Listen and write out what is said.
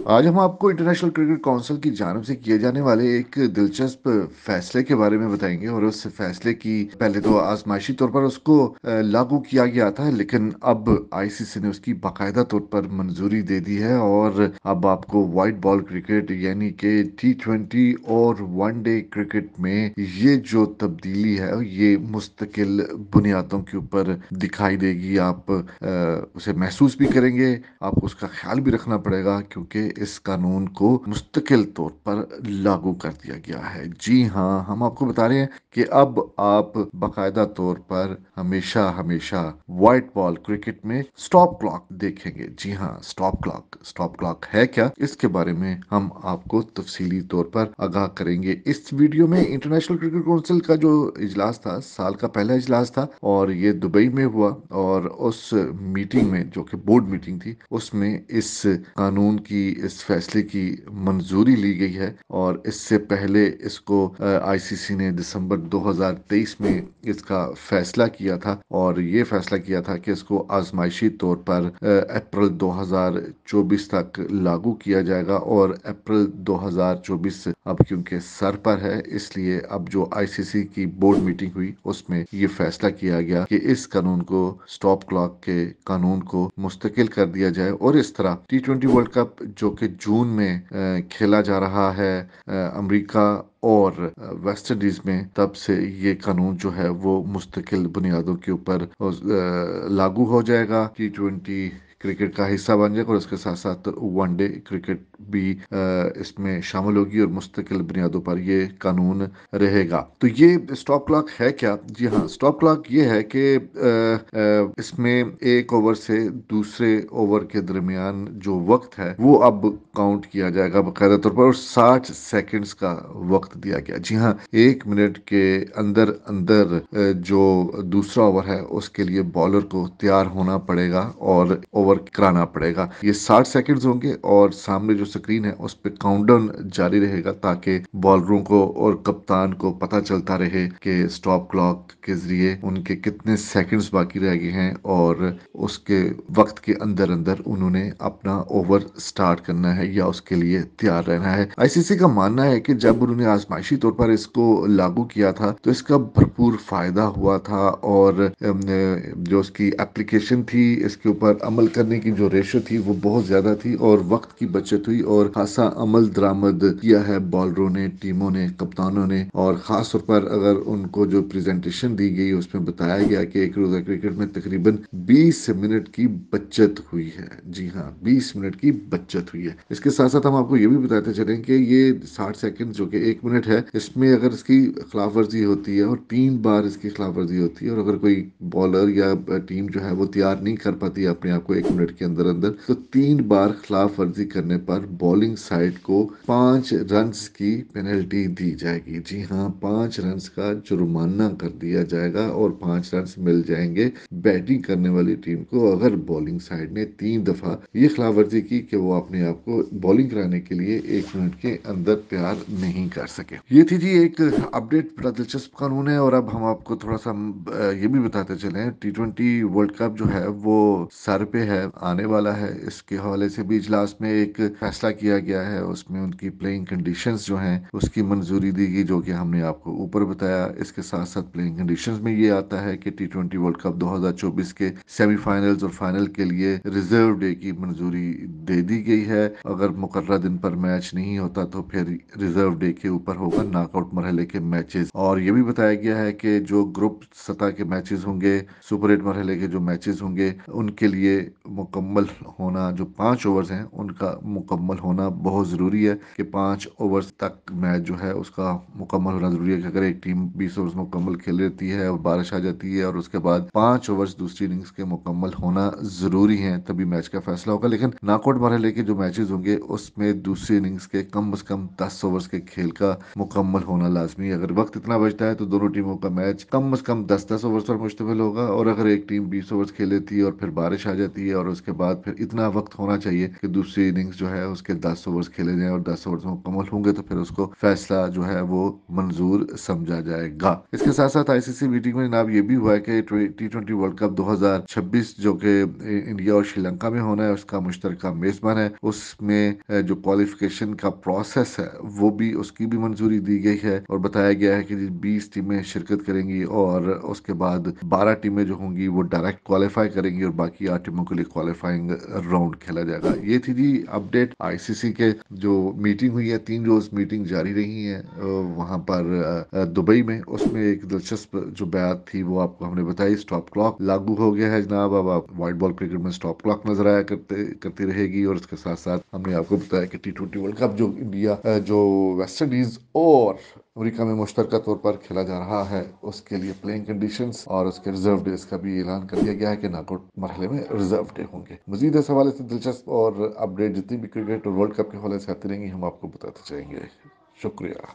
आज हम आपको इंटरनेशनल क्रिकेट काउंसिल की जानिब से किए जाने वाले एक दिलचस्प फैसले के बारे में बताएंगे। और उस फैसले की पहले तो आजमाइशी तौर पर उसको लागू किया गया था, लेकिन अब आईसीसी ने उसकी बाकायदा तौर पर मंजूरी दे दी है। और अब आपको वाइट बॉल क्रिकेट यानी कि T20 और वनडे क्रिकेट में ये जो तब्दीली है ये मुस्तकिल बुनियादों के ऊपर दिखाई देगी। आप उसे महसूस भी करेंगे, आपको उसका ख्याल भी रखना पड़ेगा, क्योंकि इस कानून को मुस्तकिल तौर पर लागू कर दिया गया है। जी हाँ, हम आपको बता रहे हैं कि अब आप बाकायदा तौर पर हमेशा हमेशा व्हाइट बॉल क्रिकेट में स्टॉप क्लॉक देखेंगे। जी हाँ, स्टॉप क्लॉक है क्या, इसके बारे में हम आपको तफसीली तौर पर आगाह करेंगे इस वीडियो में। इंटरनेशनल क्रिकेट काउंसिल का जो इजलास था, साल का पहला इजलास था, और ये दुबई में हुआ। और उस मीटिंग में, जो कि बोर्ड मीटिंग थी, उसमें इस कानून की, इस फैसले की मंजूरी ली गई है। और इससे पहले इसको आईसीसी ने दिसंबर 2023 में इसका फैसला किया था, और ये फैसला किया था कि इसको आजमाइशी तौर पर अप्रैल 2024 तक लागू किया जाएगा। और अप्रैल 2024 अब क्योंकि सर पर है, इसलिए अब जो आईसीसी की बोर्ड मीटिंग हुई उसमें ये फैसला किया गया कि इस कानून को, स्टॉप क्लॉक के कानून को मुस्तकिल कर दिया जाए। और इस तरह T20 वर्ल्ड कप, जो कि जून में खेला जा रहा है अमेरिका और वेस्ट इंडीज में, तब से ये कानून जो है वो मुस्तकिल बुनियादों के ऊपर लागू हो जाएगा। T20 क्रिकेट का हिस्सा बन जाएगा, और उसके साथ साथ वनडे क्रिकेट भी इसमें शामिल होगी, और मुस्तकिल बुनियादों पर ये कानून रहेगा। तो ये स्टॉप क्लॉक है क्या? जी हाँ, स्टॉप क्लॉक ये है कि इसमें एक ओवर से दूसरे ओवर के दरमियान जो वक्त है वो अब काउंट किया जाएगा बाकायदा तौर पर, और 60 सेकंड्स का वक्त दिया गया। जी हाँ, 1 मिनट के अंदर अंदर जो दूसरा ओवर है उसके लिए बॉलर को तैयार होना पड़ेगा और ओवर कराना पड़ेगा। ये 60 सेकंड्स होंगे, और सामने जो स्क्रीन है उस पर काउंटडाउन जारी रहेगा, ताकि बॉलरों को और कप्तान को पता चलता रहे कि स्टॉप क्लॉक के जरिए उनके कितने सेकंड्स बाकी रह गए हैं, और उसके वक्त के अंदर अंदर उन्होंने अपना ओवर स्टार्ट करना है या उसके लिए तैयार रहना है। आईसीसी का मानना है कि जब उन्होंने आजमाइशी तौर पर इसको लागू किया था तो इसका भरपूर फायदा हुआ था, और जो उसकी एप्लीकेशन थी, इसके ऊपर अमल करने की जो रेशो थी वो बहुत ज्यादा थी, और वक्त की बचत हुई, और खासा अमल दरामद किया है बॉलरों ने, टीमों ने, कप्तानों ने। और खास तौर पर अगर उनको जो प्रेजेंटेशन दी गई उसमें बताया गया कि एक रोजा क्रिकेट में तकरीबन 20 मिनट की बचत हुई है। जी हाँ, 20 मिनट की बचत हुई है। इसके साथ साथ हम आपको ये भी बताते चलें कि ये 60 सेकंड जो कि 1 मिनट है, इसमें अगर इसकी खिलाफ वर्जी होती है, और 3 बार इसकी खिलाफ वर्जी होती है, और अगर कोई बॉलर या टीम जो है वो तैयार नहीं कर पाती अपने आप को 1 मिनट के अंदर अंदर, तो 3 बार खिलाफ वर्जी करने पर बॉलिंग साइड को 5 रन की पेनल्टी दी जाएगी। जी हाँ, 5 रन का जुर्माना कर दिया जाएगा, और 5 रन मिल जाएंगे बैटिंग करने वाली टीम को, अगर बॉलिंग साइड ने 3 दफा ये खिलाफ वर्जी की कि वो अपने आप को बॉलिंग कराने के लिए 1 मिनट के अंदर तैयार नहीं कर सके। ये थी जी एक अपडेट, बड़ा दिलचस्प कानून है। और अब हम आपको थोड़ा सा ये भी बताते चले, T20 वर्ल्ड कप जो है वो सर पे है, आने वाला है। इसके हवाले से भी इजलास में एक फैसला किया गया है, उसमें उनकी प्लेइंग कंडीशंस जो हैं उसकी मंजूरी दी गई, जो कि हमने आपको ऊपर बताया। इसके साथ साथ प्लेइंग कंडीशंस में ये आता है कि T20 वर्ल्ड कप 2024 के सेमीफाइनल्स और फाइनल के लिए रिजर्व डे की मंजूरी दे दी गई है। अगर मुकर्रर दिन पर मैच नहीं होता तो फिर रिजर्व डे के ऊपर होगा नॉकआउट मरहले के मैचेस। और ये भी बताया गया है कि जो ग्रुप सतह के मैचेस होंगे, सुपर 8 मरहले के जो मैचेस होंगे, उनके लिए मुकम्मल होना, जो 5 ओवर्स हैं उनका मुकम्मल होना बहुत ज़रूरी है, कि 5 ओवर्स तक मैच जो है उसका मुकम्मल होना ज़रूरी है। कि अगर एक टीम 20 ओवर्स मुकम्मल खेल लेती है और बारिश आ जाती है, और उसके बाद 5 ओवर्स दूसरी इनिंग्स के मुकम्मल होना ज़रूरी है, तभी मैच का फैसला होगा। लेकिन नॉकआउट मरहले के जो मैचेस होंगे उसमें दूसरी इनिंग्स के कम से कम 10 ओवर्स के खेल का मुकम्मल होना लाजमी है। अगर वक्त इतना बचता है तो दोनों टीमों का मैच कम से कम 10-10 ओवर्स पर मुश्तमिल होगा। और अगर एक टीम 20 ओवर्स खेल लेती है और फिर बारिश आ जाती है, और उसके बाद फिर इतना वक्त होना चाहिए कि दूसरी इनिंग्स जो है उसके 10 ओवर्स खेले जाएँ और 10 ओवर्स मुकम्मल होंगे तो फिर उसको फैसला जो है वो मंजूर समझा जाएगा। इसके साथ-साथ आईसीसी मीटिंग में जनाब ये भी हुआ है कि टी20 वर्ल्ड कप 2026 जो कि इंडिया और श्रीलंका में होना है, उसका मुश्तरका मेज़बान है। उसमें जो क्वालिफिकेशन का प्रोसेस है वो भी उसकी भी मंजूरी दी गई है और बताया गया है कि 20 टीमें शिरकत करेंगी और उसके बाद 12 टीमें जो होंगी वो डायरेक्ट क्वालिफाई करेंगी और बाकी 8 टीमों के लिए क्वालिफाइंग राउंड खेला जाएगा। ये थी जी अपडेट आईसीसी के जो मीटिंग हुई है, 3 रोज मीटिंग जारी रही है वहां पर दुबई में। उसमें एक दिलचस्प जो बात थी वो आपको हमने बताई, स्टॉप क्लॉक लागू हो गया है जनाब। अब आप व्हाइट बॉल क्रिकेट में स्टॉप क्लॉक नजर आया करती रहेगी और उसके साथ साथ हमने आपको बताया कि टी20 वर्ल्ड कप जो इंडिया जो वेस्ट इंडीज और अमेरिका में मुश्तरका तौर पर खेला जा रहा है उसके लिए प्लेइंग कंडीशंस और उसके रिजर्व डेज का भी ऐलान कर दिया गया है कि नॉकआउट मरहले में रिजर्व डे होंगे। मजीद इस हवाले से दिलचस्प और अपडेट जितनी भी क्रिकेट और वर्ल्ड कप के हवाले से आती रहेंगी हम आपको बताते जाएंगे। शुक्रिया।